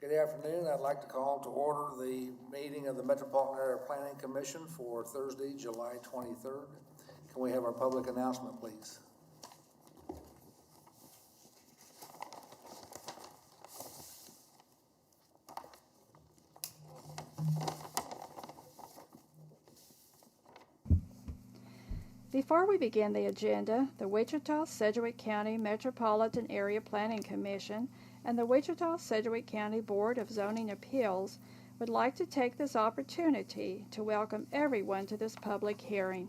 Good afternoon. I'd like to call to order the meeting of the Metropolitan Area Planning Commission for Thursday, July 23rd. Can we have our public announcement, please? Before we begin the agenda, the Wichita-Sedgwick County Metropolitan Area Planning Commission and the Wichita-Sedgwick County Board of Zoning Appeals would like to take this opportunity to welcome everyone to this public hearing.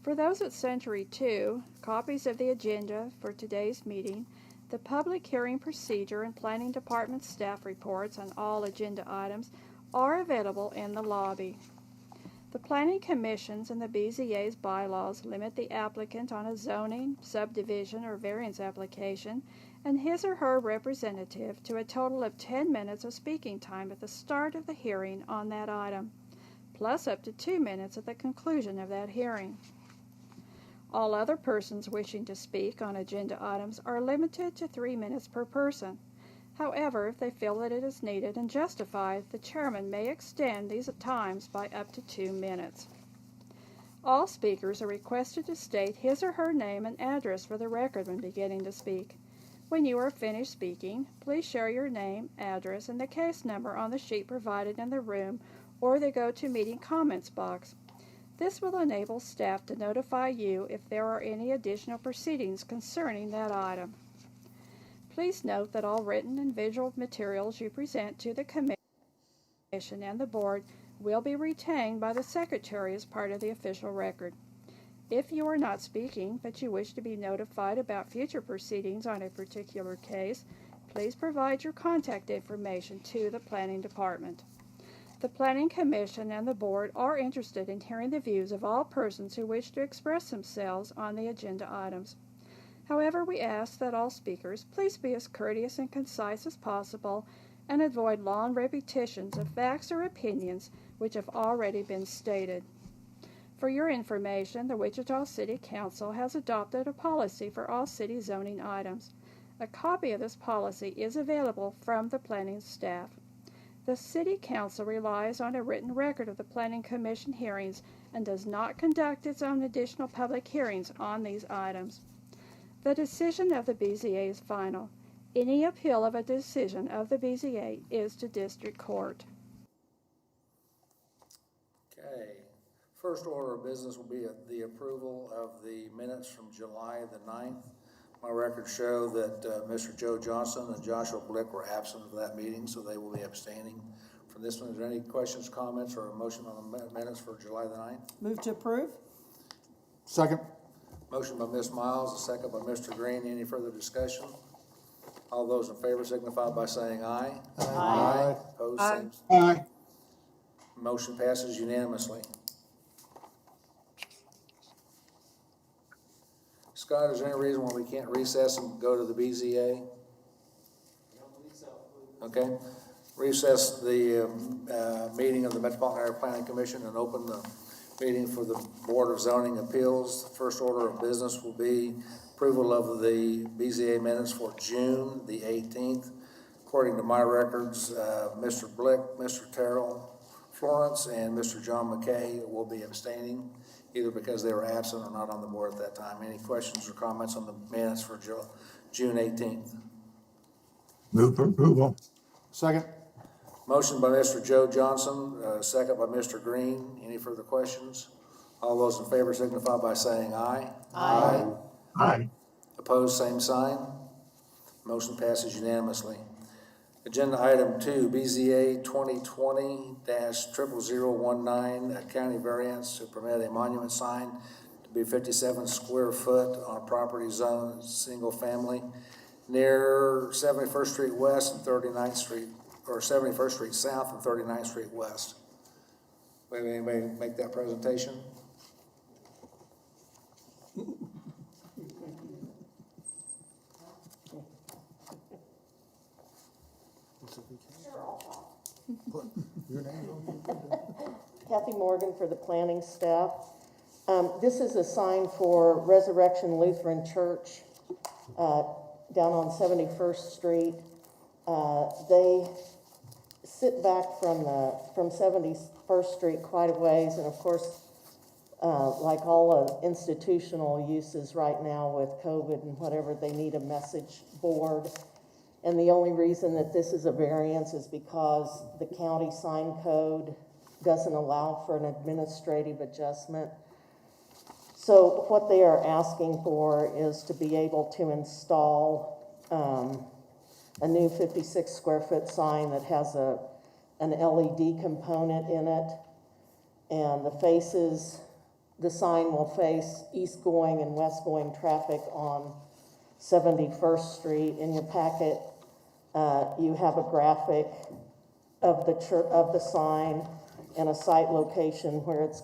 For those at Century 2, copies of the agenda for today's meeting, the public hearing procedure and Planning Department staff reports on all agenda items are available in the lobby. The Planning Commission's and the BZA's bylaws limit the applicant on a zoning, subdivision, or variance application and his or her representative to a total of 10 minutes of speaking time at the start of the hearing on that item, plus up to 2 minutes at the conclusion of that hearing. All other persons wishing to speak on agenda items are limited to 3 minutes per person. However, if they feel that it is needed and justified, the chairman may extend these times by up to 2 minutes. All speakers are requested to state his or her name and address for the record when beginning to speak. When you are finished speaking, please share your name, address, and the case number on the sheet provided in the room or the GoToMeeting comments box. This will enable staff to notify you if there are any additional proceedings concerning that item. Please note that all written and visual materials you present to the Commission and the Board will be retained by the Secretary as part of the official record. If you are not speaking, but you wish to be notified about future proceedings on a particular case, please provide your contact information to the Planning Department. The Planning Commission and the Board are interested in hearing the views of all persons who wish to express themselves on the agenda items. However, we ask that all speakers please be as courteous and concise as possible and avoid long repetitions of facts or opinions which have already been stated. For your information, the Wichita City Council has adopted a policy for all city zoning items. A copy of this policy is available from the planning staff. The City Council relies on a written record of the Planning Commission hearings and does not conduct its own additional public hearings on these items. The decision of the BZA is final. Any appeal of a decision of the BZA is to district court. Okay. First order of business will be the approval of the minutes from July the 9th. My records show that Mr. Joe Johnson and Joshua Blick were absent for that meeting, so they will be abstaining from this one. Is there any questions, comments, or a motion on the minutes for July the 9th? Move to approve. Second. Motion by Ms. Miles, a second by Mr. Green. Any further discussion? All those in favor signify by saying aye. Aye. Opposed, Aye. same. Aye. Motion passes unanimously. Scott, is there any reason why we can't recess and go to the BZA? Okay. Recess the meeting of the Metropolitan Area Planning Commission and open the meeting for the Board of Zoning Appeals. The first order of business will be approval of the BZA minutes for June the 18th. According to my records, Mr. Blick, Mr. Terrell Florence, and Mr. John McKay will be abstaining, either because they were absent or not on the board at that time. Any questions or comments on the minutes for June 18th? Move for approval. Second. Motion by Mr. Joe Johnson, second by Mr. Green. Any further questions? All those in favor signify by saying aye. Aye. Aye. Opposed, same sign. Motion passes unanimously. Agenda item 2, BZA 2020-00019, a county variance to permit a monument sign to be 57 square foot on property zone, single family, near 71st Street West and 39th Street, or 71st Street South and 39th Street West. Will anybody make that presentation? Your name? Kathy Morgan for the planning staff. This is a sign for Resurrection Lutheran Church down on 71st Street. They sit back from 71st Street quite a ways, and of course, like all institutional uses right now with COVID and whatever, they need a message board. And the only reason that this is a variance is because the county sign code doesn't allow for an administrative adjustment. So what they are asking for is to be able to install a new 56 square foot sign that has an LED component in it. And the sign will face east going and west going traffic on 71st Street. In your packet, you have a graphic of the sign and a site location where it's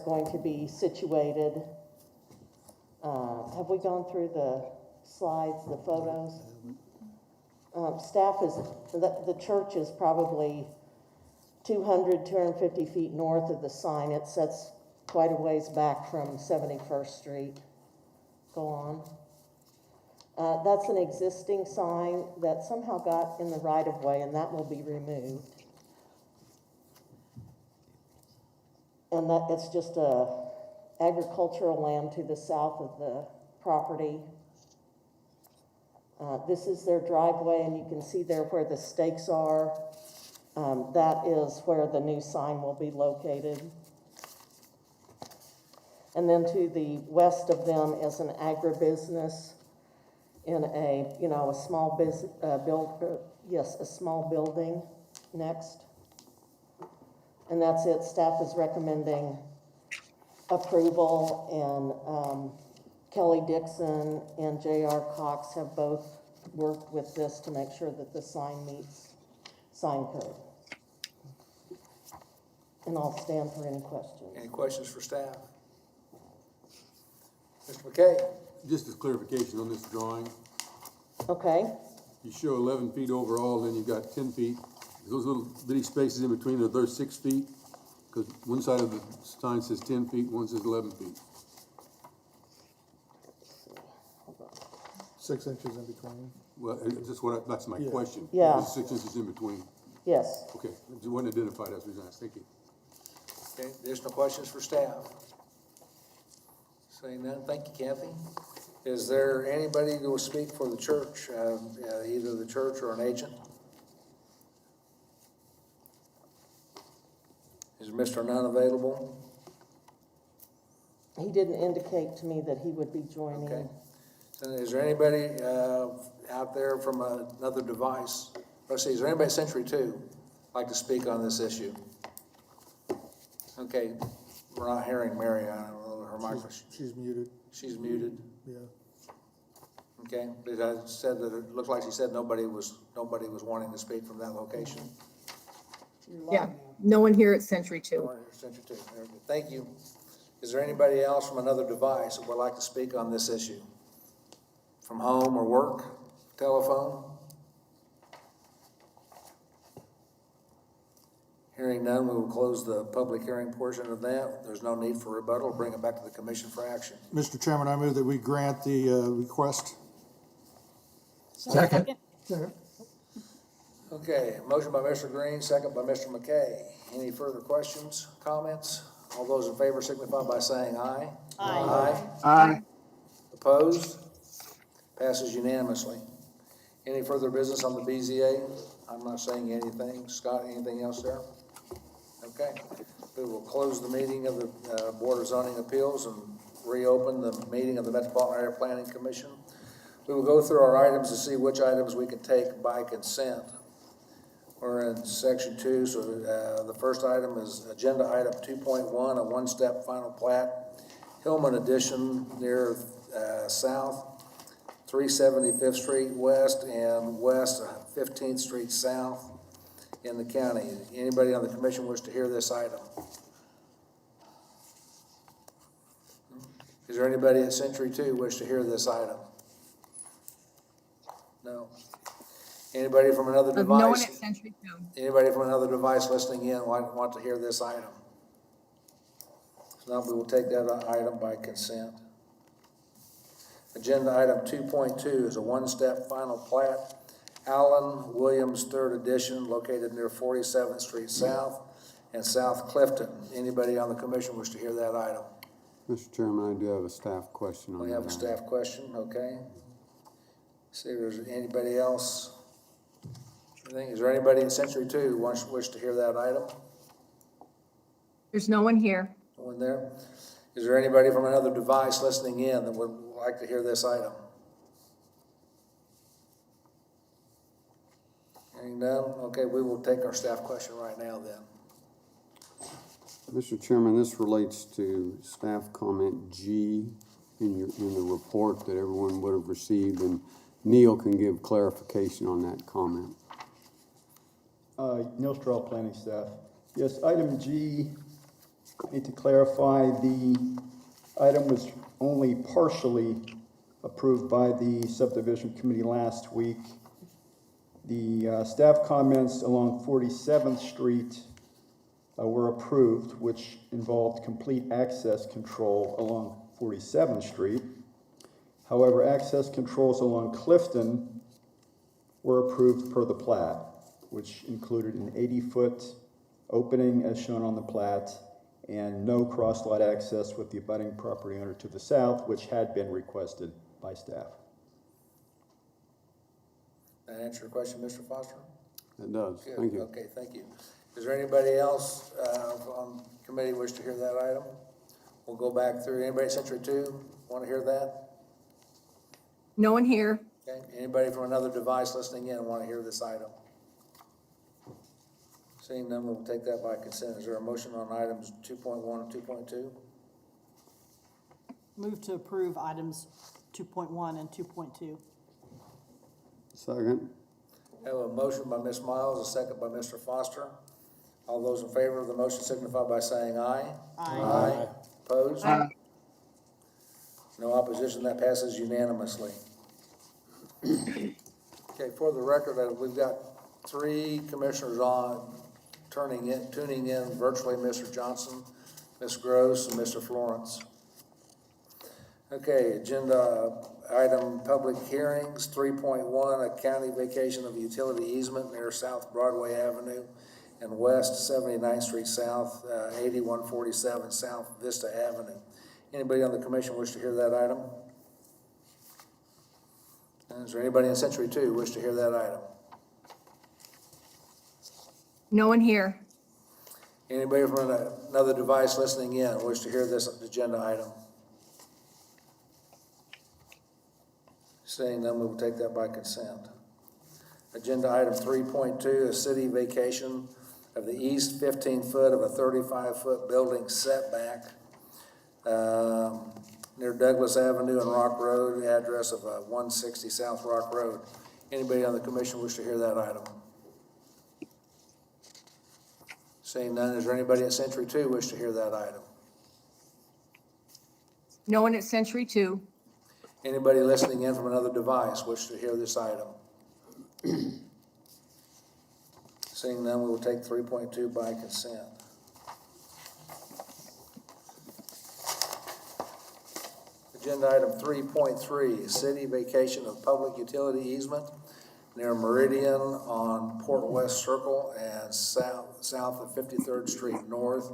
going to be situated. Have we gone through the slides, the photos? The church is probably 250 feet north of the sign. It sets quite a ways back from 71st Street. Go on. That's an existing sign that somehow got in the right of way, and that will be removed. And that it's just a agricultural land to the south of the property. This is their driveway, and you can see there where the stakes are. That is where the new sign will be located. And then to the west of them is an agribusiness in a small a small building next. And that's it. Staff is recommending approval, and Kelly Dixon and J.R. Cox have both worked with this to make sure that the sign meets sign code. And I'll stand for any questions. Any questions for staff? Mr. McKay? Just as clarification on this drawing, Okay, you show 11 feet overall, then you've got 10 feet. Those little bitty spaces in between, are those 6 feet? Because one side of the sign says 10 feet, one says 11 feet. 6 inches in between. Well, that's my Yeah. question. Yeah. There's 6 inches in between. yes. Okay, it wasn't identified as was asked. Thank you. Okay, additional questions for staff? Saying none, thank you, Kathy. Is there anybody who will speak for the church, either the church or an agent? Is Mr. Nunn available? He didn't indicate to me that he would be joining. Okay. So is there anybody out there from another device? Let's see, is there anybody at Century 2 like to speak on this issue? Okay, we're not hearing Mary. I don't know her microphone. She's muted, She's muted. yeah. Okay, but I said that it looked like she said nobody was wanting to speak from that location. Yeah, no one here at Century 2. Century 2. Very good. Thank you. Is there anybody else from another device that would like to speak on this issue? From home or work, telephone? Hearing none, we will close the public hearing portion of that. There's no need for rebuttal. Bring it back to the commission for action. Mr. Chairman, I move that we grant the request. Second. Okay, motion by Mr. Green, second by Mr. McKay. Any further questions, comments? All those in favor signify by saying aye. Aye. Aye. Opposed? Passes unanimously. Any further business on the BZA? I'm not saying anything. Scott, anything else there? Okay. We will close the meeting of the Board of Zoning Appeals and reopen the meeting of the Metropolitan Area Planning Commission. We will go through our items to see which items we can take by consent. We're in section 2, so the first item is agenda item 2.1, a one-step final plat, Hillman Addition near south, 375th Street West and west 15th Street South in the county. Anybody on the commission wish to hear this item? Is there anybody at Century 2 wish to hear this item? No. Anybody from another Of no one device? at Century 2. Anybody from another device listening in want to hear this item? If not, we will take that item by consent. Agenda item 2.2 is a one-step final plat, Allen Williams Third Edition located near 47th Street South and South Clifton. Anybody on the commission wish to hear that item? Mr. Chairman, I do have a staff question on that. We have a staff question, okay? See if there's anybody else. Is there anybody in Century 2 who wish to hear that item? There's no one here. No one there? Is there anybody from another device listening in that would like to hear this item? Hearing none, okay, we will take our staff question right now then. Mr. Chairman, this relates to staff comment G in the report that everyone would have received, and Neil can give clarification on that comment. Neil Straw, planning staff. Yes, item G, I need to clarify, the item was only partially approved by the subdivision committee last week. The staff comments along 47th Street were approved, which involved complete access control along 47th Street. However, access controls along Clifton were approved per the plat, which included an 80-foot opening as shown on the plat and no cross-lot access with the abutting property owner to the south, which had been requested by staff. That answer your question, Mr. Foster? It does. Good. Thank you. Okay, thank you. Is there anybody else on committee wish to hear that item? We'll go back through. Anybody at Century 2 want to hear that? No one here. Okay. Anybody from another device listening in want to hear this item? Seeing none, we'll take that by consent. Is there a motion on items 2.1 and 2.2? Move to approve items 2.1 and 2.2. Second. I have a motion by Ms. Miles, a second by Mr. Foster. All those in favor of the motion signify by saying aye. Aye. Aye. Opposed? Aye. No opposition, that passes unanimously. Okay, for the record, we've got 3 commissioners tuning in virtually, Mr. Johnson, Ms. Gross, and Mr. Florence. Okay, agenda item, public hearings, 3.1, a county vacation of utility easement near South Broadway Avenue and West 79th Street South, 8147 South Vista Avenue. Anybody on the commission wish to hear that item? And is there anybody in Century 2 wish to hear that item? No one here. Anybody from another device listening in wish to hear this agenda item? Seeing none, we will take that by consent. Agenda item 3.2, a city vacation of the east 15 foot of a 35-foot building setback near Douglas Avenue and Rock Road, address of 160 South Rock Road. Anybody on the commission wish to hear that item? Seeing none, is there anybody at Century 2 wish to hear that item? No one at Century 2. Anybody listening in from another device wish to hear this item? Seeing none, we will take 3.2 by consent. Agenda item 3.3, city vacation of public utility easement near Meridian on Port West Circle and south of 53rd Street North,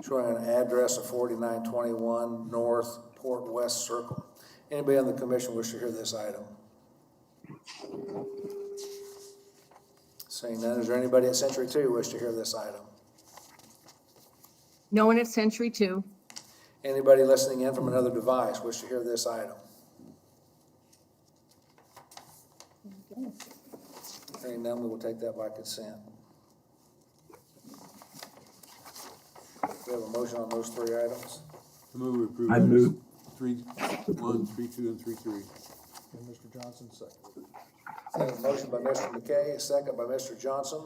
showing an address of 4921 North Port West Circle. Anybody on the commission wish to hear this item? Seeing none, is there anybody at Century 2 wish to hear this item? No one at Century 2. Anybody listening in from another device wish to hear this item? Seeing none, we will take that by consent. We have a motion on those 3 items. I move we approve. I move. 3.1, 3.2, and 3.3. And Mr. Johnson, second. I have a motion by Mr. McKay, a second by Mr. Johnson.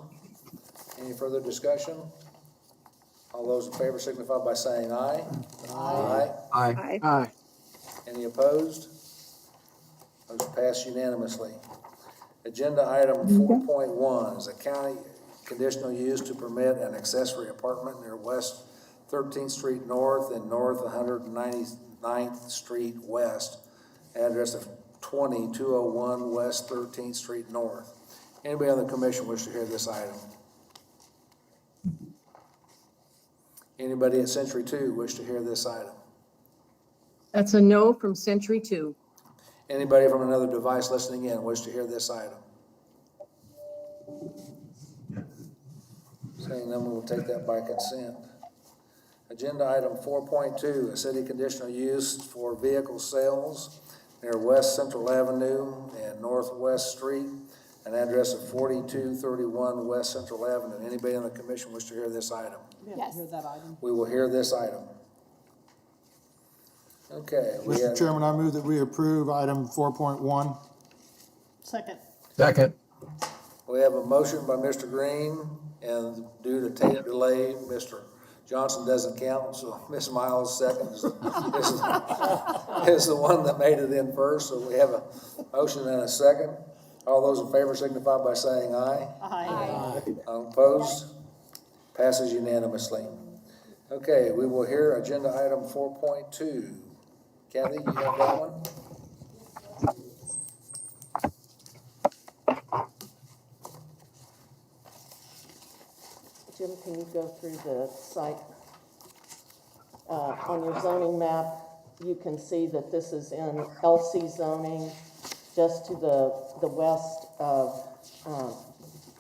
Any further discussion? All those in favor signify by saying aye. Aye. Aye. Aye. Any opposed? Those pass unanimously. Agenda item 4.1 is a county conditional use to permit an accessory apartment near West 13th Street North and North 199th Street West, address of 20201 West 13th Street North. Anybody on the commission wish to hear this item? Anybody at Century 2 wish to hear this item? That's a no from Century 2. Anybody from another device listening in wish to hear this item? Seeing none, we'll take that by consent. Agenda item 4.2, a city conditional use for vehicle sales near West Central Avenue and Northwest Street, an address of 4231 West Central Avenue. Anybody on the commission wish to hear this item? We have to hear that item. We will hear this item. Okay. we Mr. have- Chairman, I move that we approve item 4.1. Second. Second. We have a motion by Mr. Green, and due to tape delay, Mr. Johnson doesn't count, so Ms. Miles seconds. This is the one that made it in first, so we have a motion and a second. All those in favor signify by saying aye. Aye. All opposed? Passes unanimously. Okay, we will hear agenda item 4.2. Kathy, you have that one? Jim, can you go through the site? On your zoning map, you can see that this is in LC zoning, just to the west of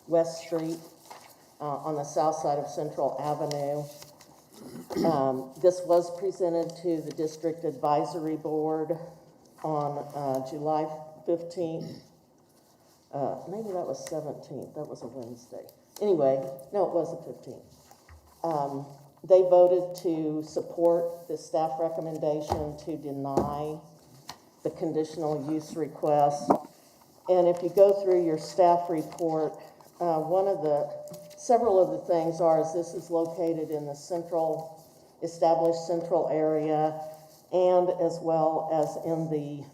West Street, on the south side of Central Avenue. This was presented to the District Advisory Board on July 15th. Maybe that was 17th, that was a Wednesday. Anyway, no, it wasn't 15th. They voted to support the staff recommendation to deny the conditional use request. And if you go through your staff report, several of the things is this is located in the established central area, and as well as in the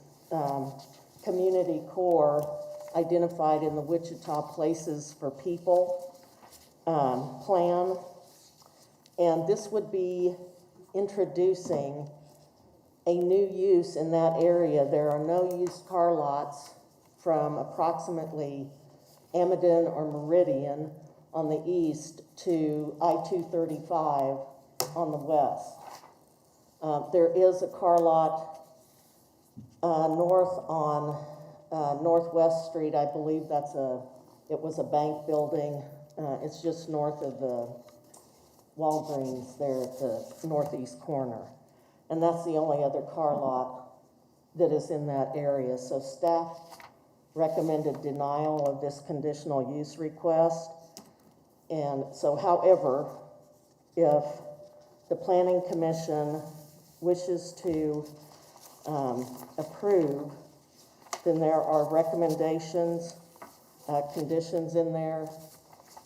community core identified in the Wichita Places for People plan. And this would be introducing a new use in that area. There are no used car lots from approximately Amadon or Meridian on the east to I-235 on the west. There is a car lot north on Northwest Street. I believe it was a bank building. It's just north of the Walgreens there at the northeast corner. And that's the only other car lot that is in that area. So staff recommended denial of this conditional use request. And so, however, if the Planning Commission wishes to approve, then there are recommendations, conditions in there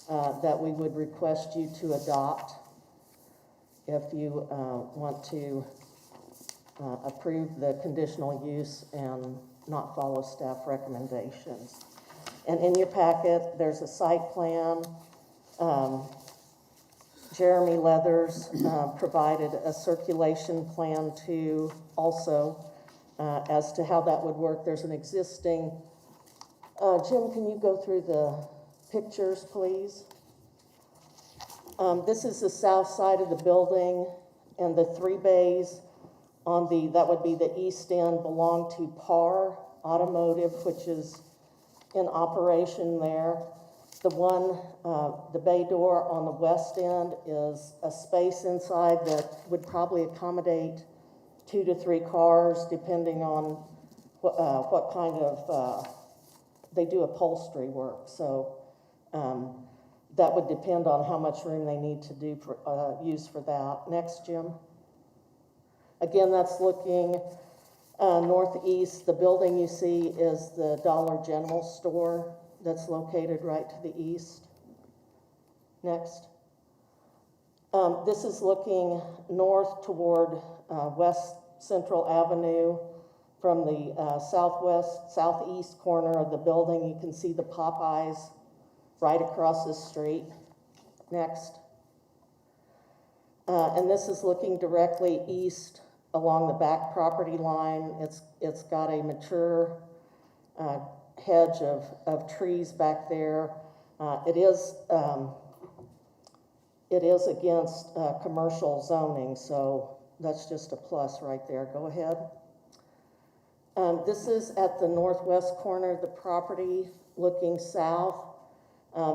that we would request you to adopt if you want to approve the conditional use and not follow staff recommendations. And in your packet, there's a site plan. Jeremy Leathers provided a circulation plan too, also, as to how that would work. There's an existing, Jim, can you go through the pictures, please? This is the south side of the building, and the 3 bays on that would be the east end, belong to PAR Automotive, which is in operation there. The bay door on the west end is a space inside that would probably accommodate 2 to 3 cars, depending on what kind of, they do upholstery work. So that would depend on how much room they need to use for that. Next, Jim. Again, that's looking northeast. The building you see is the Dollar General store that's located right to the east. Next. This is looking north toward West Central Avenue. From the southeast corner of the building, you can see the Popeyes right across the street. Next. And this is looking directly east along the back property line. It's got a mature hedge of trees back there. It is against commercial zoning, so that's just a plus right there. Go ahead. This is at the northwest corner of the property, looking south.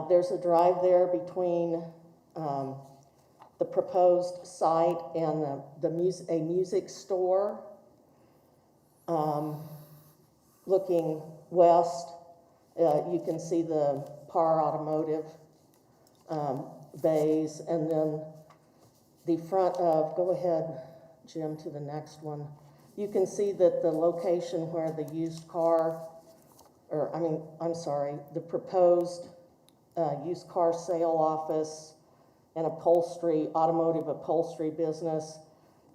There's a drive there between the proposed site and a music store. Looking west, you can see the Par Automotive bays, and then the front of, go ahead, Jim, to the next one. You can see that the location where the the proposed used car sale office and automotive upholstery business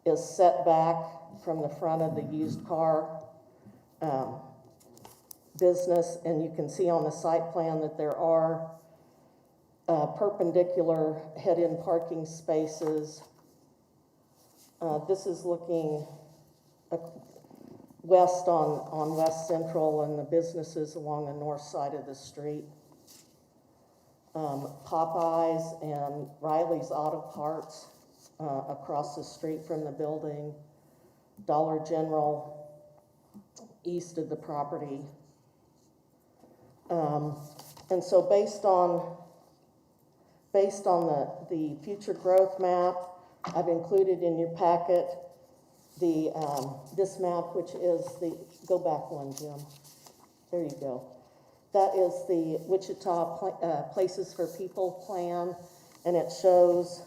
is set back from the front of the used car business, and you can see on the site plan that there are perpendicular head-in parking spaces. This is looking west on West Central and the businesses along the north side of the street. Popeyes and Riley's Auto Parts across the street from the building. Dollar General east of the property. And so based on the future growth map, I've included in your packet this map, which is go back one, Jim. There you go. That is the Wichita Places for People plan, and it shows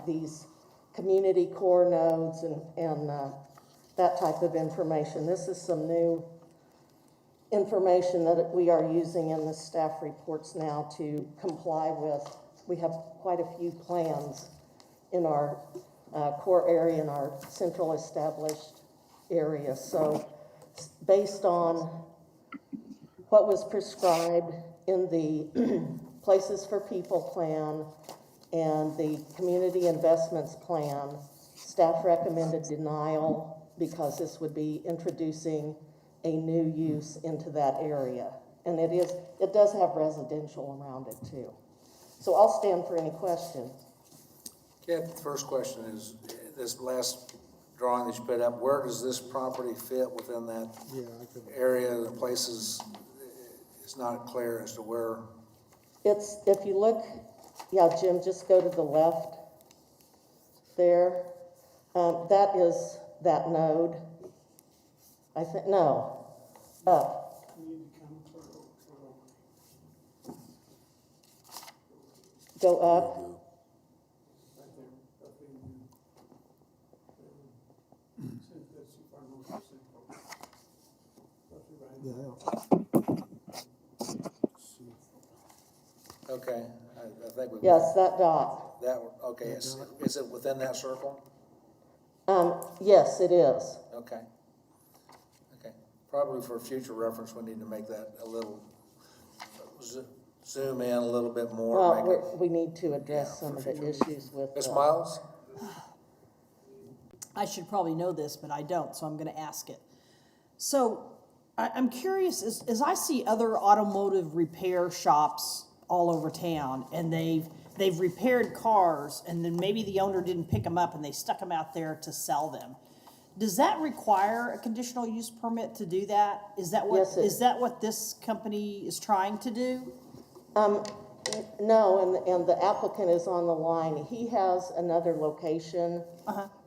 these community core nodes and that type of information. This is some new information that we are using in the staff reports now to comply with. We have quite a few plans in our core area, in our central established area. So based on what was prescribed in the Places for People plan and the Community Investments plan, staff recommended denial because this would be introducing a new use into that area. And it does have residential around it too. So I'll stand for any questions. Okay, the first question is, this last drawing that you put up, where does this property fit within that area? The places, it's not clear as to where. If you look, Jim, just go to the left there. That is that node. I think, no, up. Go up. Okay, I think we. Yes, that dot. Okay, is it within that circle? Yes, it is. Okay. Probably for future reference, we need to make that a little, zoom in a little bit more. Well, we need to address some of the issues with. Ms. Miles? I should probably know this, but I don't, so I'm gonna ask it. So I'm curious, as I see other automotive repair shops all over town, and they've repaired cars, and then maybe the owner didn't pick them up and they stuck them out there to sell them. Does that require a conditional use permit to do that? Is that what, Yes, is that what this company is trying to do? No, and the applicant is on the line. He has another location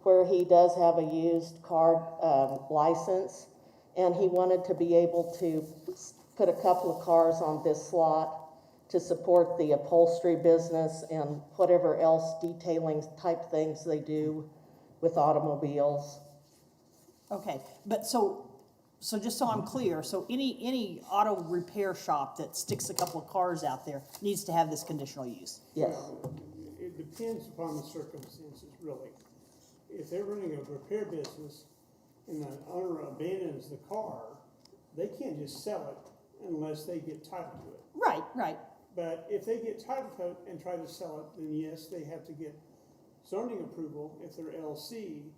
where he does have a used car license, and he wanted to be able to put a couple of cars on this slot to support the upholstery business and whatever else detailing type things they do with automobiles. Okay, but so just so I'm clear, so any auto repair shop that sticks a couple of cars out there needs to have this conditional use? Yes. It depends upon the circumstances, really. If they're running a repair business and the owner abandons the car, they can't just sell it unless they get title to it. Right. But if they get title to it and try to sell it, then yes, they have to get zoning approval if they're LC,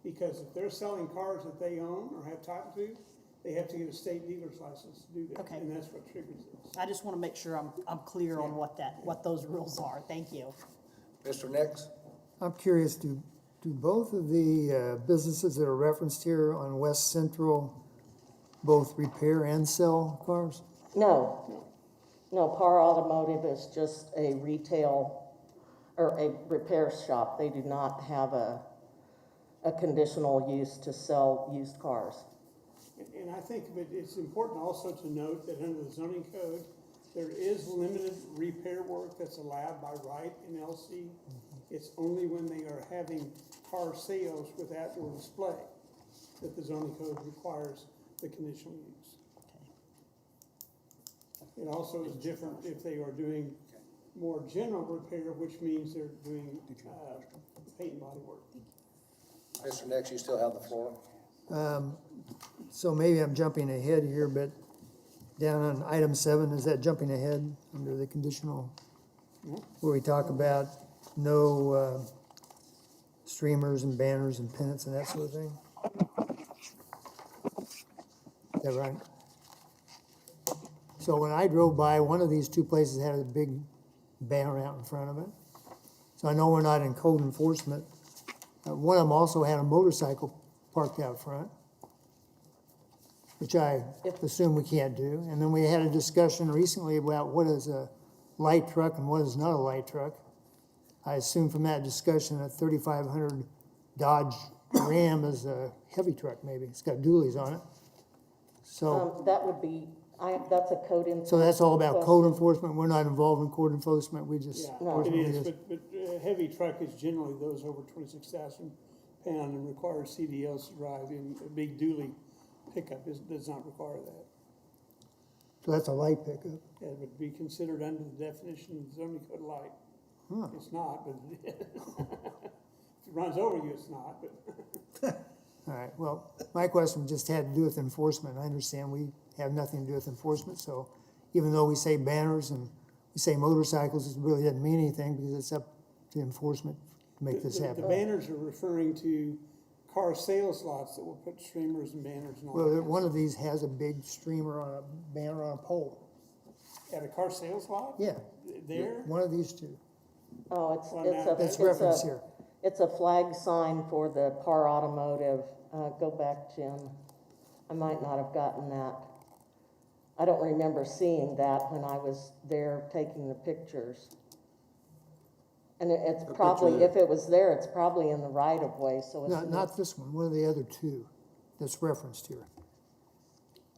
because if they're selling cars that they own or have title to, they have to get a state dealer's license to do that, Okay. and that's what triggers this. I just want to make sure I'm clear on what those rules are. Thank you. Mr. Nix? I'm curious, do both of the businesses that are referenced here on West Central both repair and sell cars? No, Par Automotive is just a retail or a repair shop. They do not have a conditional use to sell used cars. And I think it's important also to note that under the zoning code, there is limited repair work that's allowed by right in LC. It's only when they are having car sales with outdoor display that the zoning code requires the conditional use. It also is different if they are doing more general repair, which means they're doing paint and body work. Mr. Nix, you still have the floor. So maybe I'm jumping ahead here, but down on item 7, is that jumping ahead under the conditional? Where we talk about no streamers and banners and pennants and that sort of thing? Is that right? So when I drove by, one of these two places had a big banner out in front of it. So I know we're not in code enforcement. One of them also had a motorcycle parked out front, which I assume we can't do. And then we had a discussion recently about what is a light truck and what is not a light truck. I assume from that discussion a 3500 Dodge Ram is a heavy truck maybe. It's got dualies on it. So, That would be, that's a code enforcement. so that's all about code question. enforcement. We're not involved in code enforcement. We just. Yeah, No. it is, but a heavy truck is generally those over 26,000 pound and requires CDLs to drive in. A big dually pickup does not require that. So that's a light pickup. It would be considered under the definition of zoning code light. Huh. It's not, but it is. If it runs over you, it's not, but. All right, well, my question just had to do with enforcement. I understand we have nothing to do with enforcement, so even though we say banners and we say motorcycles, it really doesn't mean anything because it's up to enforcement to make this happen. The banners are referring to car sales lots that will put streamers and banners and all Well, that. one of these has a big streamer on a banner on a pole. At a car sales lot? Yeah, There? one of these two. Oh, That's referenced here. It's a flag sign for the Par Automotive. Go back, Jim. I might not have gotten that. I don't remember seeing that when I was there taking the pictures. And it's probably, if it was there, it's probably in the right of way, so it's. Not this one of the other two that's referenced here.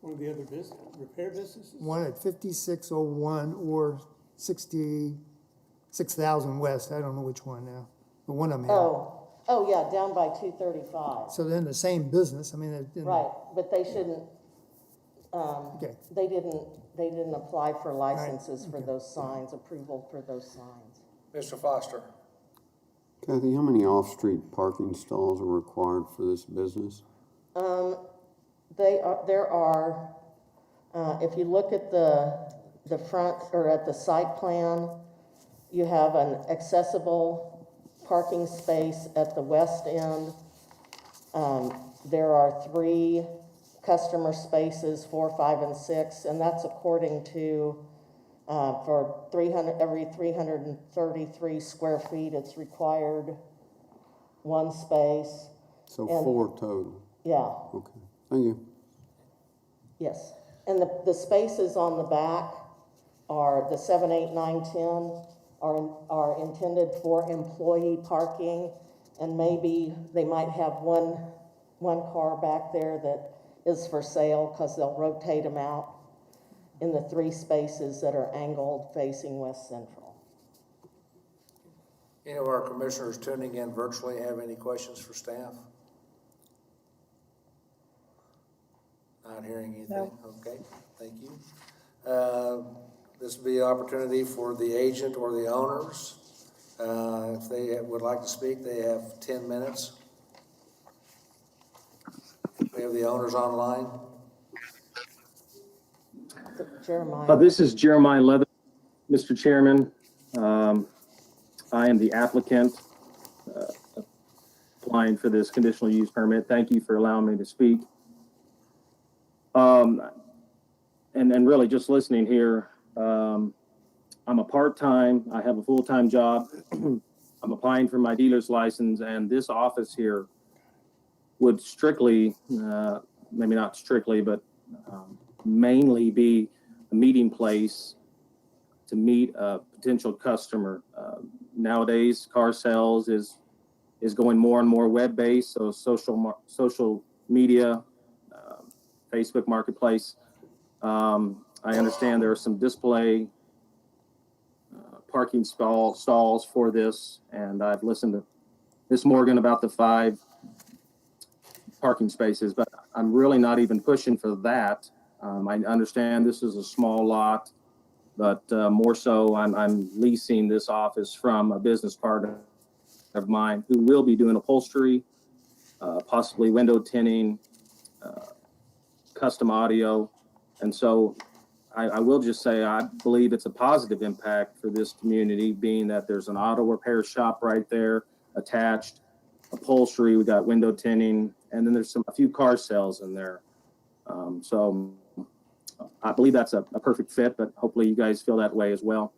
One of the other repair businesses? One at 5601 or 66,000 West, I don't know which one now, but one of them had. Oh, yeah, down by 235. So they're in the same business, I mean, Right, but they shouldn't, Okay. they didn't apply for licenses for those signs, approval for those signs. Mr. Foster? Kathy, how many off-street parking stalls are required for this business? There are, if you look at the front, or at the site plan, you have an accessible parking space at the west end. There are 3 customer spaces, 4, 5, and 6, and that's according to, for every 333 square feet, it's required 1 space. So And- 4 total. Yeah. Okay, thank you. Yes, and the spaces on the back are, the 7, 8, 9, 10 are intended for employee parking, and maybe they might have one car back there that is for sale, because they'll rotate them out in the 3 spaces that are angled facing West Central. Any of our commissioners tuning in virtually have any questions for staff? Not hearing anything? Okay, thank you. This will be an opportunity for the agent or the owners. If they would like to speak, they have 10 minutes. We have the owners online. Jeremiah. This is Jeremiah Leather, Mr. Chairman. I am the applicant applying for this conditional use permit. Thank you for allowing me to speak. Um, and really just listening here, I'm a part-time, I have a full-time job. I'm applying for my dealer's license, and this office here would strictly, maybe not strictly, but mainly be a meeting place to meet a potential customer. Nowadays, car sales is going more and more web-based, so social media, Facebook Marketplace. I understand there are some display parking stalls for this, and I've listened to Ms. Morgan about the 5 parking spaces, but I'm really not even pushing for that. I understand this is a small lot, but more so I'm leasing this office from a business partner of mine who will be doing upholstery, possibly window tinting, custom audio. And so I will just say I believe it's a positive impact for this community, being that there's an auto repair shop right there attached, upholstery, we got window tinting, and then there's a few car sales in there. So I believe that's a perfect fit, but hopefully you guys feel that way as well.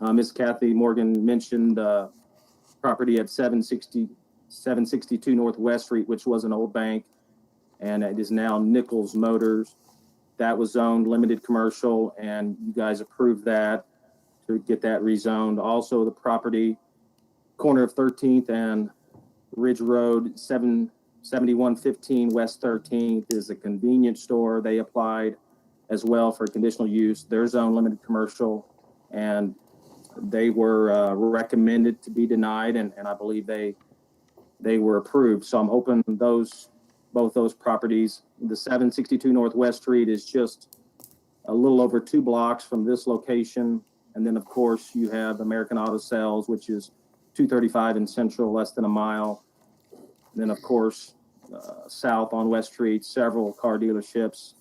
Ms. Kathy Morgan mentioned property at 762 Northwest Street, which was an old bank, and it is now Nichols Motors. That was zoned limited commercial, and you guys approved that to get that rezoned. Also, the property, corner of 13th and Ridge Road, 7115 West 13th, is a convenience store. They applied as well for conditional use. Their zone limited commercial, and they were recommended to be denied, and I believe they were approved. So I'm hoping both those properties, the 762 Northwest Street is just a little over 2 blocks from this location. And then of course you have American Auto Sales, which is 235 in Central, less than a mile. And then of course, south on West Street, several car dealerships,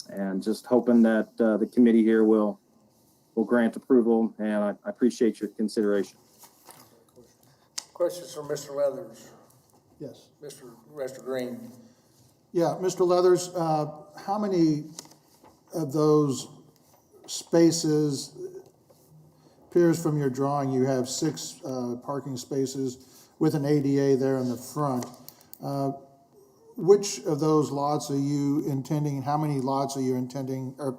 and just hoping that the committee here will grant approval. And I appreciate your consideration. Questions from Mr. Leathers? Yes. Mr. Green? Yeah, Mr. Leathers, how many of those spaces, appears from your drawing, you have 6 parking spaces with an ADA there in the front. Which of those lots are you intending, how many lots are you intending, or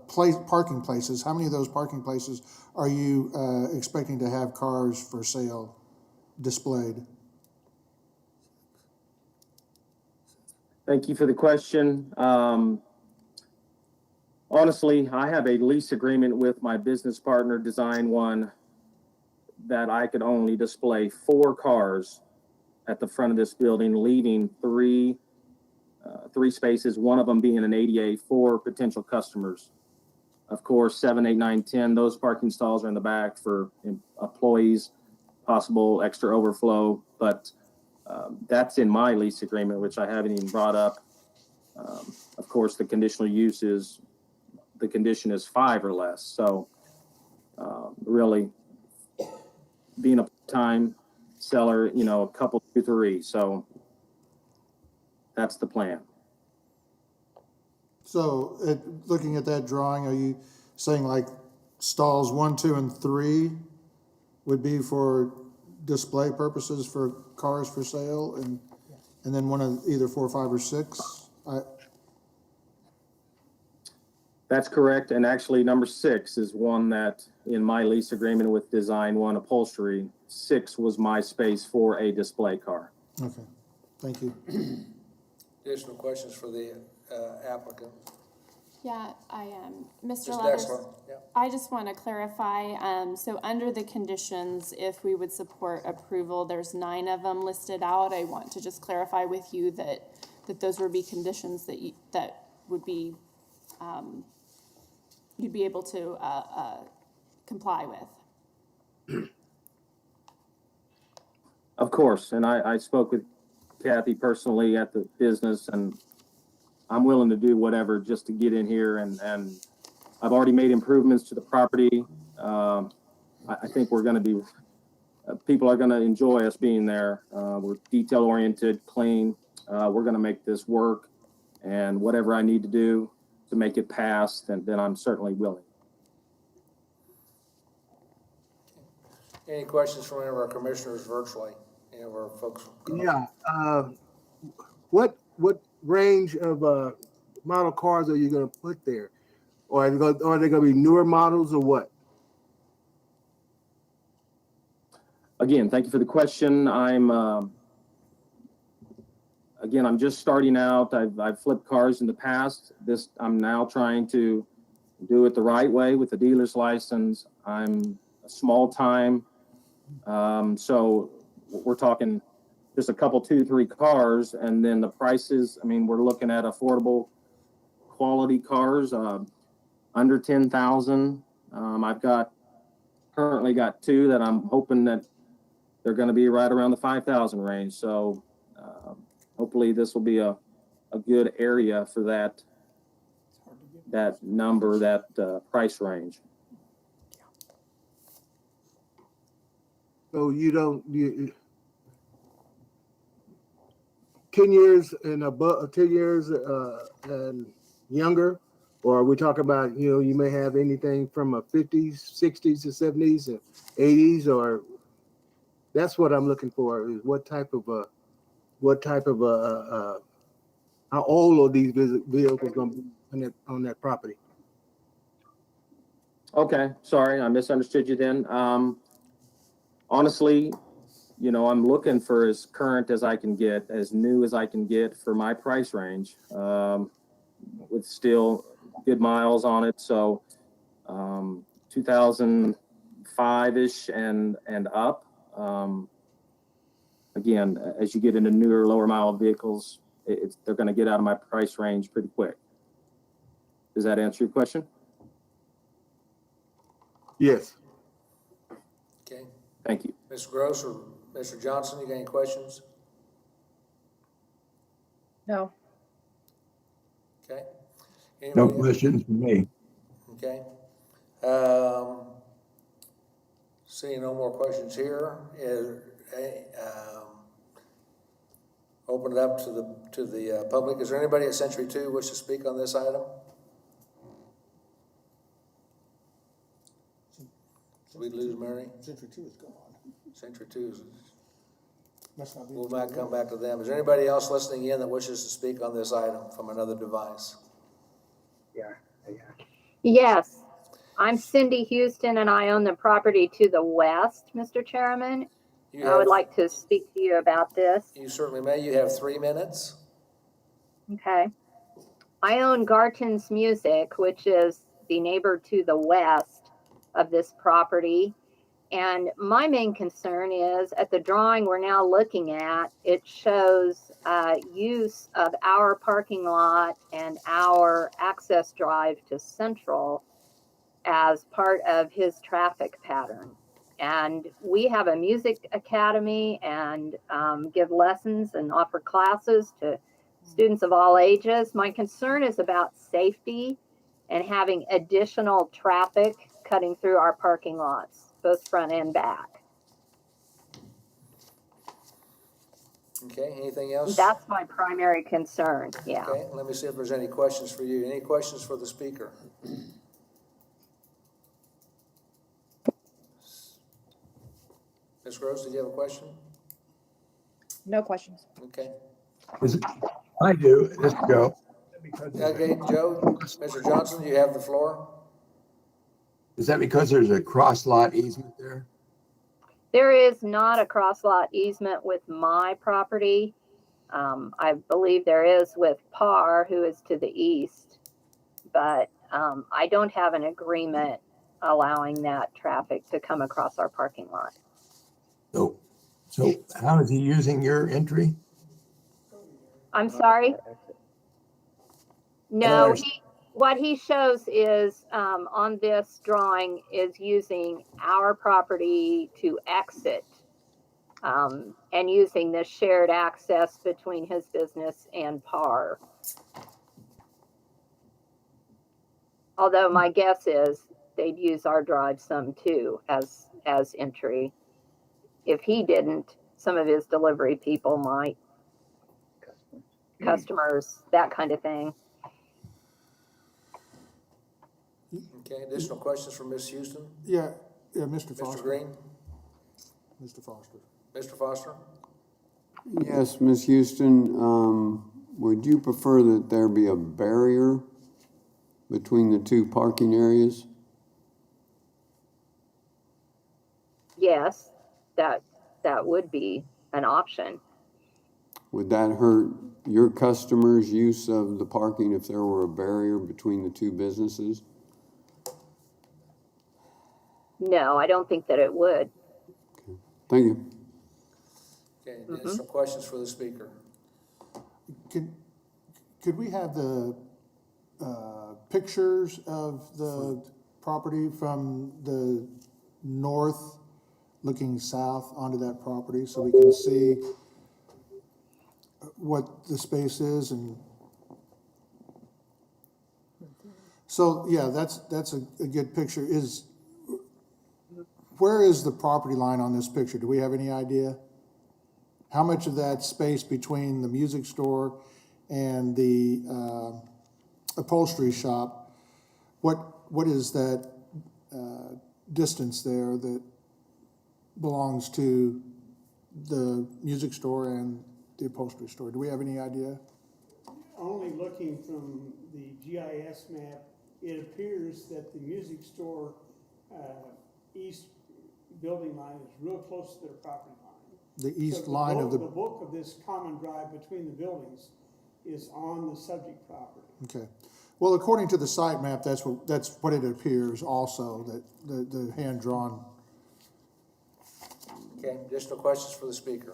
parking places, how many of those parking places are you expecting to have cars for sale displayed? Thank you for the question. Honestly, I have a lease agreement with my business partner, Design One, that I could only display 4 cars at the front of this building, leaving 3 spaces, one of them being an ADA for potential customers. Of course, 7, 8, 9, 10, those parking stalls are in the back for employees, possible extra overflow, but that's in my lease agreement, which I haven't even brought up. Of course, the conditional use is, the condition is 5 or less. So really being a time seller, a couple, 2, 3. So that's the plan. So looking at that drawing, are you saying like stalls 1, 2, and 3 would be for display purposes for cars for sale, and then one of either 4, 5, or 6? That's correct. And actually number 6 is one that in my lease agreement with Design One Upholstery, 6 was my space for a display car. Okay, thank you. Additional questions for the applicant? Yeah, I am. Mr. Ms. Leathers, Dexler? Yeah. I just want to clarify, so under the conditions, if we would support approval, there's 9 of them listed out. I want to just clarify with you that those would be conditions that would be, you'd be able to comply with. Of course. And I spoke with Kathy personally at the business, and I'm willing to do whatever just to get in here, and I've already made improvements to the property. I think we're going to be, people are going to enjoy us being there. We're detail oriented, clean. We're going to make this work, And whatever I need to do to make it pass, then I'm certainly willing. Any questions from any of our commissioners virtually? Any of our folks? Yeah, what range of model cars are you gonna put there? Or are they gonna be newer models or what? Again, thank you for the question. I'm just starting out. I've flipped cars in the past. I'm now trying to do it the right way with the dealer's license. I'm a small time. So we're talking just a couple, 2-3 cars, and then the prices, I mean, we're looking at affordable quality cars, under 10,000. I've currently got 2 that I'm hoping that they're going to be right around the 5,000 range. So hopefully this will be a good area for that number, that price range. So 10 years and above, 10 years and younger, or are we talking about, you may have anything from a 50s, 60s, to 70s, and 80s, or that's what I'm looking for, is what type of how old are these vehicles going to be on that property? Okay, sorry, I misunderstood you then. Honestly, I'm looking for as current as I can get, as new as I can get for my price range, with still good miles on it. So 2005-ish and up. Again, as you get into newer, lower mile vehicles, they're going to get out of my price range pretty quick. Does that answer your question? Yes. Okay. Thank you. Mr. Gross or Mr. Johnson, you got any questions? No. Okay. No Anybody? questions for me. Okay. Seeing no more questions here, open it up to the public. Is there anybody at Century 2 wish to speak on this item? Did we lose Mary? Century 2 is gone. Century 2 is. Must not be. We'll come back to them. Is there anybody else listening in that wishes to speak on this item from another device? Yes, I'm Cindy Houston and I own the property to the west, Mr. Chairman. I would like to speak to you about this. You certainly may. You have 3 minutes. Okay. I own Garton's Music, which is the neighbor to the west of this property. And my main concern is at the drawing we're now looking at, it shows use of our parking lot and our access drive to Central as part of his traffic pattern. And we have a music academy and give lessons and offer classes to students of all ages. My concern is about safety and having additional traffic cutting through our parking lots, both front and back. Okay, anything else? That's my primary concern, yeah. Okay, let me see if there's any questions for you. Any questions for the speaker? Ms. Gross, did you have a question? No questions. Okay. I do. Let's go. Okay, Joe, Mr. Johnson, you have the floor. Is that because there's a cross lot easement there? There is not a cross lot easement with my property. I believe there is with PAR, who is to the east, but I don't have an agreement allowing that traffic to come across our parking lot. So how is he using your entry? I'm sorry? No, what he shows is on this drawing is using our property to exit and using the shared access between his business and PAR. Although my guess is they'd use our drive some too as entry. If he didn't, some of his delivery people might. customers, that kind of thing. Okay, additional questions from Ms. Houston? Yeah, Mr. Foster. Mr. Green? Mr. Foster. Mr. Foster? Yes, Ms. Houston, would you prefer that there be a barrier between the two parking areas? Yes, that would be an option. Would that hurt your customers' use of the parking if there were a barrier between the two businesses? No, I don't think that it would. Thank you. Okay, additional questions for the speaker? Could we have the pictures of the property from the north looking south onto that property so we can see what the space is? And so, yeah, that's a good picture. Where is the property line on this picture? Do we have any idea? How much of that space between the music store and the upholstery shop, what is that distance there that belongs to the music store and the upholstery store? Do we have any idea? Only looking from the GIS map, it appears that the music store east building line is real close to their property line. The east So line of the... The bulk of this common drive between the buildings is on the subject property. Okay. Well, according to the site map, that's what it appears also, that the hand-drawn... Okay, additional questions for the speaker?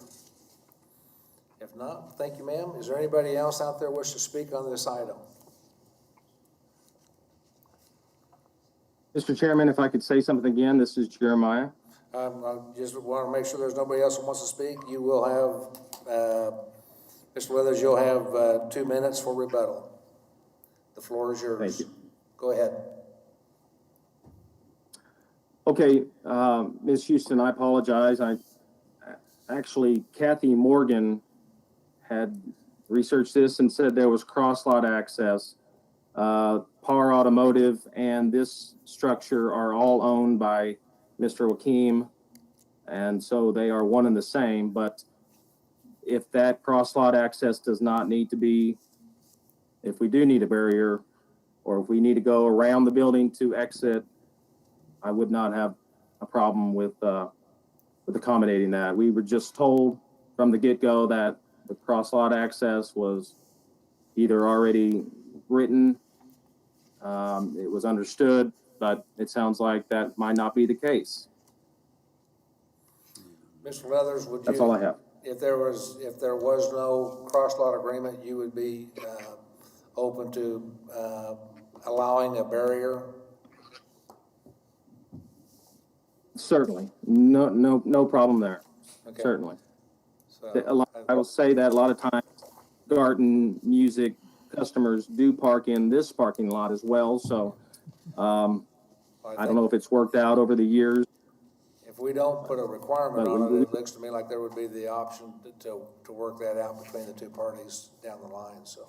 If not, thank you, ma'am. Is there anybody else out there wish to speak on this item? Mr. Chairman, if I could say something again, this is Jeremiah. I just want to make sure there's nobody else who wants to speak. You will have, Mr. Withers, you'll have 2 minutes for rebuttal. The floor is yours. Thank you. Go ahead. Okay, Ms. Houston, I apologize. Actually, Kathy Morgan had researched this and said there was cross-lot access. Par Automotive and this structure are all owned by Mr. Wakeem, and so they are one and the same. But if that cross-lot access does not need to be, if we do need a barrier, or if we need to go around the building to exit, I would not have a problem with accommodating that. We were just told from the get-go that the cross-lot access was either already written, it was understood, but it sounds like that might not be the case. Mr. Leathers, would you? That's all I have. If there was no cross-lot agreement, you would be open to allowing a barrier? Certainly, no problem there. Okay. Certainly. So, I will say that a lot of times, garden music customers do park in this parking lot as well. So I don't know if it's worked out over the years. if we don't put a requirement on it, it looks to me like there would be the option to work that out between the two parties down the line. So,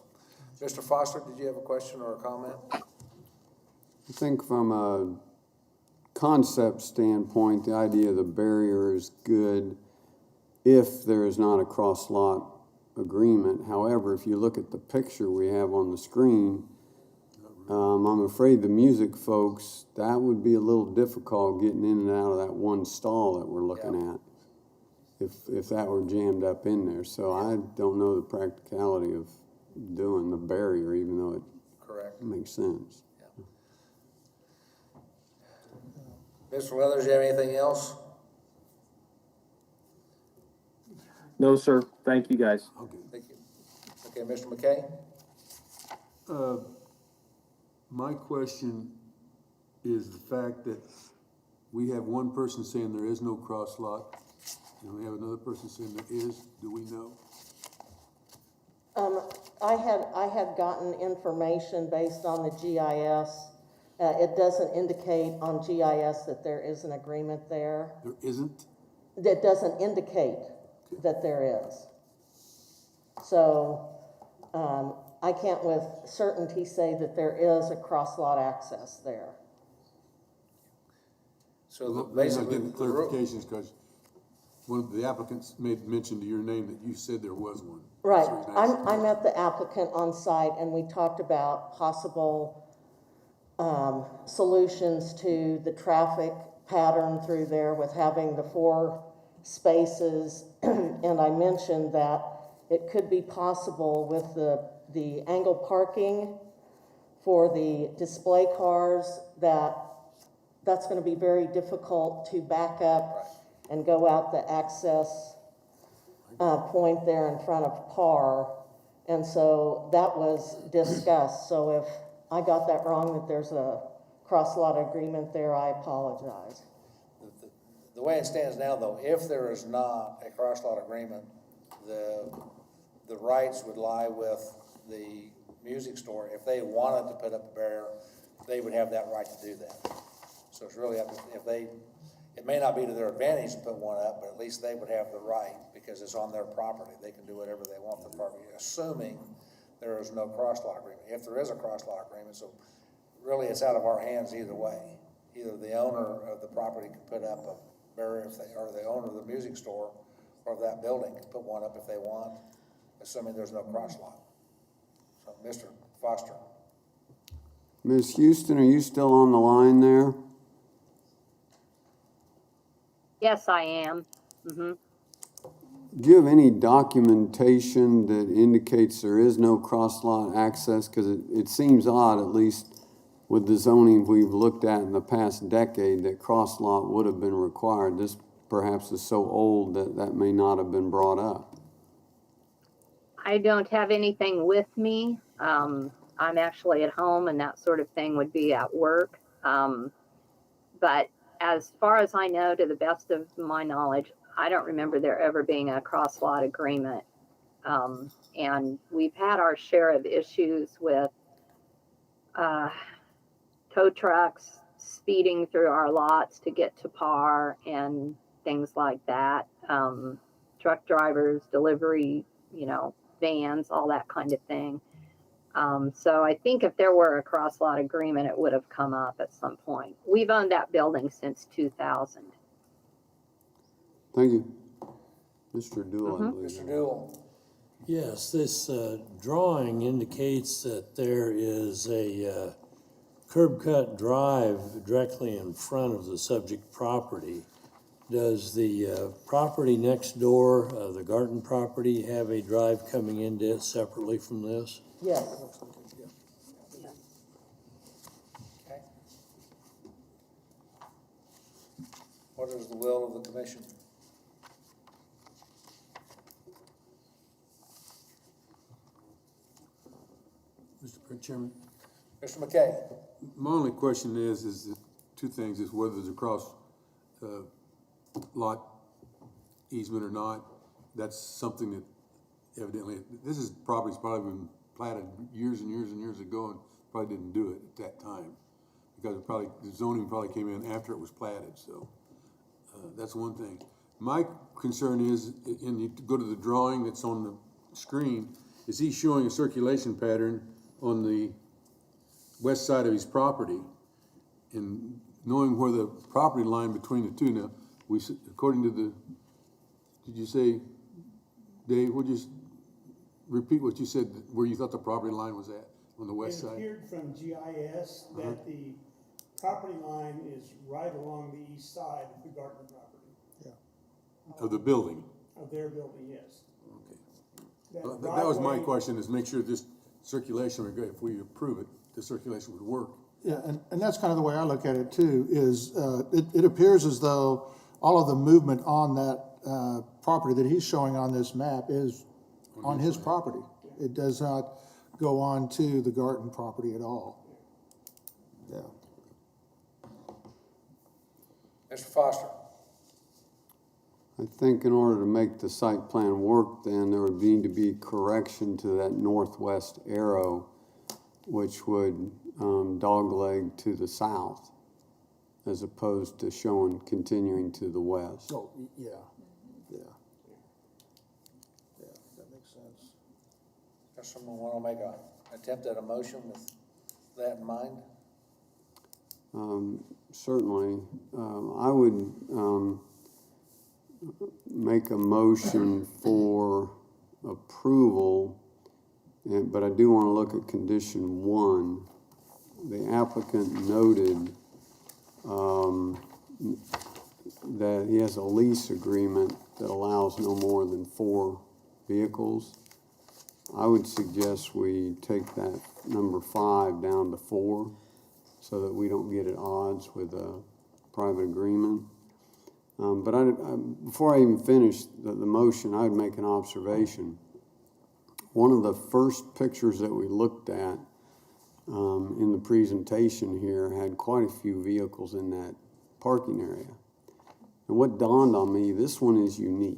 Mr. Foster, did you have a question or a comment? I think from a concept standpoint, the idea of the barrier is good if there is not a cross-lot agreement. However, if you look at the picture we have on the screen, I'm afraid the music folks, that would be a little difficult getting in and out of that one stall that we're looking at if that were jammed up in there. So I don't know the practicality of doing the barrier, even though it makes sense. Mr. Weathers, you have anything else? No, sir. Thank you, guys. Okay, thank you. Okay, Mr. McKay? My question is the fact that we have one person saying there is no cross lot, and we have another person saying there is. Do we know? I had gotten information based on the GIS. It doesn't indicate on GIS that there is an agreement there. There isn't? That doesn't indicate that there is. So I can't with certainty say that there is a cross-lot access there. So Well, basically, getting the rule- clarifications, because one of the applicants made mention to your name that you said there was one. Right, So you can I met the applicant on site and we talked about possible solutions to the traffic pattern through there with having the 4 spaces. And I mentioned that it could be possible with the angle parking for the display cars, that's gonna be very difficult to back up and go out the access point there in front of PAR. And so that was discussed. So if I got that wrong, that there's a cross-lot agreement there, I apologize. The way it stands now, though, if there is not a cross-lot agreement, the rights would lie with the music store. If they wanted to put up a barrier, they would have that right to do that. So it's really up to, it may not be to their advantage to put one up, but at least they would have the right, because it's on their property. They can do whatever they want with the property, assuming there is no cross-lot agreement. If there is a cross-lot agreement, so really it's out of our hands either way. Either the owner of the property can put up a barrier, or the owner of the music store or of that building can put one up if they want, assuming there's no cross-lot. So, Mr. Foster. Ms. Houston, are you still on the line there? Yes, I am. Mm-hmm. Do you have any documentation that indicates there is no cross-lot access? Because it seems odd, at least with the zoning we've looked at in the past decade, that cross-lot would have been required. This perhaps is so old that that may not have been brought up. I don't have anything with me. I'm actually at home and that sort of thing would be at work. But as far as I know, to the best of my knowledge, I don't remember there ever being a cross-lot agreement. And we've had our share of issues with tow trucks speeding through our lots to get to PAR and things like that. Truck drivers, delivery, vans, all that kind of thing. So I think if there were a cross-lot agreement, it would have come up at some point. We've owned that building since 2000. Thank you. Mr. Dool, I believe. Mr. Dool. Yes, this drawing indicates that there is a curb cut drive directly in front of the subject property. Does the property next door, the Garten property, have a drive coming into it separately from this? Yes. Okay. What is the will of the commission? Mr. Chairman, Mr. McKay. my only question is that 2 things, is whether there's a cross lot easement or not. That's something that evidently, this is property's probably been platted years and years and years ago and probably didn't do it at that time, because the zoning probably came in after it was platted. So that's one thing. My concern is, and you go to the drawing that's on the screen, is he showing a circulation pattern on the west side of his property, and knowing where the property line between the two. Now, according to did you say, Dave, would you repeat what you said, where you thought the property line was at, on the west side? It appeared from GIS that the property line is right along the east side of the Garten property. Of the building? Of their building, yes. Okay. That was my question, is make sure this circulation, if we approve it, the circulation would work. Yeah, and that's kind of the way I look at it too, is it appears as though all of the movement on that property that he's showing on this map is on his property. It does not go on to the Garten property at all. Yeah. Mr. Foster. I think in order to make the site plan work, then there would need to be correction to that northwest arrow, which would dogleg to the south, as opposed to showing continuing to the west. Oh, yeah, that makes sense. Does someone want to make an attempt at a motion with that in mind? Certainly. I would make a motion for approval, but I do want to look at condition 1. The applicant noted that he has a lease agreement that allows no more than 4 vehicles. I would suggest we take that number 5 down to 4 so that we don't get at odds with a private agreement. But before I even finish the motion, I would make an observation. One of the first pictures that we looked at in the presentation here had quite a few vehicles in that parking area. And what dawned on me, this one is unique.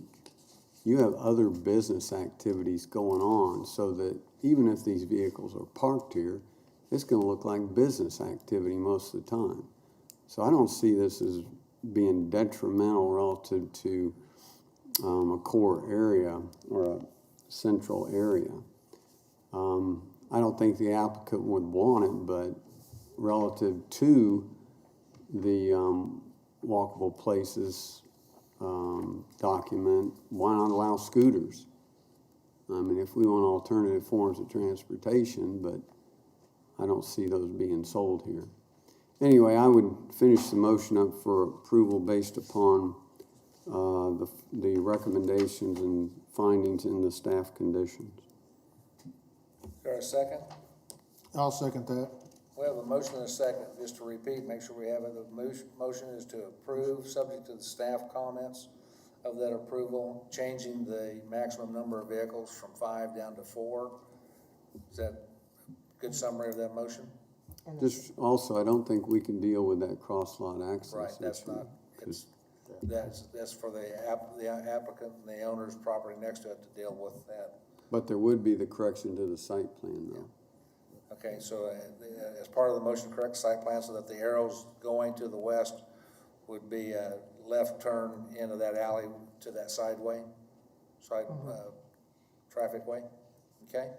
You have other business activities going on, so that even if these vehicles are parked here, it's going to look like business activity most of the time. So I don't see this as being detrimental relative to a core area or a central area. I don't think the applicant would want it, but relative to the walkable places document, why not allow scooters? I mean, if we want alternative forms of transportation, but I don't see those being sold here. Anyway, I would finish the motion up for approval based upon the recommendations and findings in the staff conditions. Is there a second? I'll second that. We have a motion and a second. Just to repeat, make sure we have it. The motion is to approve, subject to the staff comments of that approval, changing the maximum number of vehicles from 5 down to 4. Is that a good summary of that motion? Just also, I don't think we can deal with that cross-lot access Right, that's issue. not, that's for the applicant and the owner's property next to it to deal with that. But there would be the correction to the site plan, though. Okay, so as part of the motion, correct site plan so that the arrows going to the west would be a left turn into that alley to that side traffic way, okay?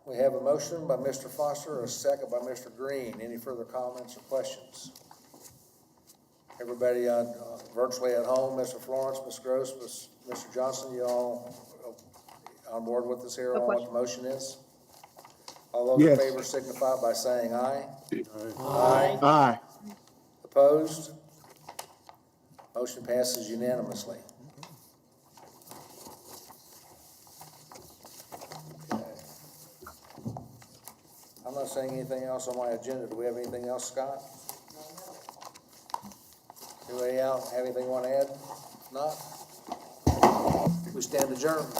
We have a motion by Mr. Foster, a second by Mr. Green. Any further comments or questions? Everybody virtually at home, Mr. Florence, Ms. Gross, Mr. Johnson, you all on board with us here on what the motion is? All those in Yes. favor signify by saying aye. Aye. Aye. Opposed? Motion passes unanimously. Okay. I'm not saying anything else on my agenda. Do we have anything else, Scott? Anybody else have anything you want to add? If not, we stand adjourned.